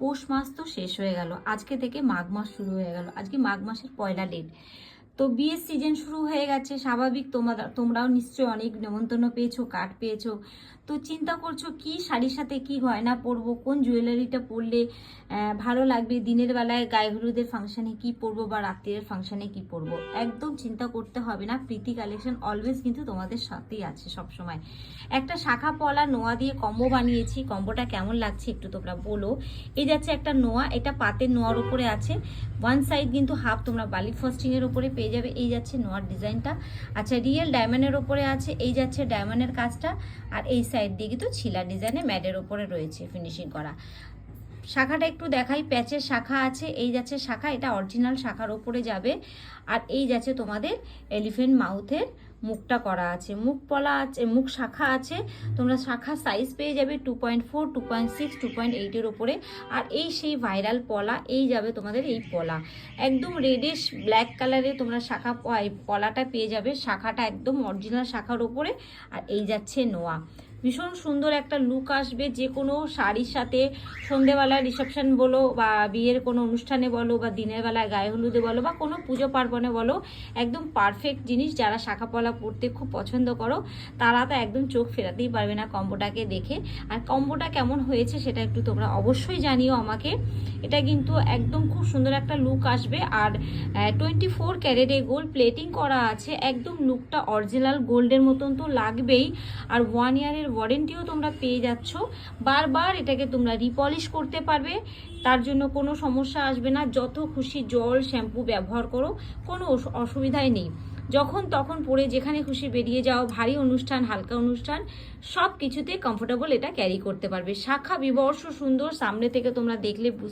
পৌষ মাস তো শেষ হয়ে গেল, আজকে থেকে মাঘ মাস শুরু হয়ে গেল। আজকে মাঘ মাসের পয়লা ডেট। তো বিয়ের সিজন শুরু হয়ে গেছে, স্বাভাবিক। তোমরাও নিশ্চয়ই অনেক নেমন্তন্ন পেয়েছো, কার্ড পেয়েছো। তো চিন্তা করছো কি শাড়ির সাথে কি গয়না পরবো, কোন জুয়েলারিটা পরলে ভালো লাগবে, দিনের বেলায় গায়ে হলুদের ফাংশনে কি পরবো বা রাত্রির ফাংশনে কি পরবো। একদম চিন্তা করতে হবে না, প্রীতি কালেকশন অলওয়েজ কিন্তু তোমাদের সাথেই আছে সব সময়। একটা শাখা পলা নোয়া দিয়ে কম্বো বানিয়েছি, কম্বোটা কেমন লাগছে একটু তোমরা বলো। এই যাচ্ছে একটা নোয়া, এটা পাতের নোয়ার উপরে আছে, ওয়ান সাইড কিন্তু হাফ তোমরা বালি ফস্টিং এর উপরে পেয়ে যাবে। এই যাচ্ছে নোয়ার ডিজাইনটা। আচ্ছা, রিয়েল ডায়মন্ডের উপরে আছে, এই যাচ্ছে ডায়মন্ডের কাজটা। আর এই সাইড দিয়ে কিন্তু ছিলা ডিজাইনে ম্যাডের উপরে রয়েছে ফিনিশিং করা। শাখাটা একটু দেখাই, প্যাচের শাখা আছে, এই যাচ্ছে শাখা, এটা অরিজিনাল শাখার ওপরে যাবে। আর এই যাচ্ছে তোমাদের এলিফেন্ট মাউথের মুখটা করা আছে, মুখ পলা আছে, মুখ শাখা আছে। তোমরা শাখা সাইজ পেয়ে যাবে 2.4, 2.6, 2.8-এর ওপরে। আর এই সেই ভাইরাল পলা, এই যাবে তোমাদের এই পলা একদম রেডিশ ব্ল্যাক কালারে তোমরা শাখা পলাটা পেয়ে যাবে। শাখাটা একদম অরিজিনাল শাখার ওপরে। আর এই যাচ্ছে নোয়া, ভীষণ সুন্দর একটা লুক আসবে যে কোনো শাড়ির সাথে। সন্ধেবেলা রিসেপশন বলো বা বিয়ের কোনো অনুষ্ঠানে বলো বা দিনের বেলায় গায়ে হলুদে বলো বা কোনো পুজো পার্বণে বলো, একদম পারফেক্ট জিনিস। যারা শাখা পলা পরতে খুব পছন্দ করো তারা তো একদম চোখ ফেরাতেই পারবে না কম্বোটাকে দেখে। আর কম্বোটা কেমন হয়েছে সেটা একটু তোমরা অবশ্যই জানিও আমাকে। এটা কিন্তু একদম খুব সুন্দর একটা লুক আসবে। আর 24 ক্যারেটে গোল্ড প্লেটিং করা আছে, একদম লুকটা অরিজিনাল গোল্ডের মতন তো লাগবেই। আর 1 ইয়ারের ওয়ারেন্টিও তোমরা পেয়ে যাচ্ছ। বারবার এটাকে তোমরা রিপলিশ করতে পারবে, তার জন্য কোনো সমস্যা আসবে না। যত খুশি জল শ্যাম্পু ব্যবহার করো, কোনো অসুবিধাই নেই। যখন তখন পরে যেখানে খুশি বেরিয়ে যাও, ভারী অনুষ্ঠান হালকা অনুষ্ঠান সব কিছুতে কমফোর্টেবল এটা ক্যারি করতে পারবে। শাখা বিবর্ষ সুন্দর, সামনে থেকে তোমরা দেখলে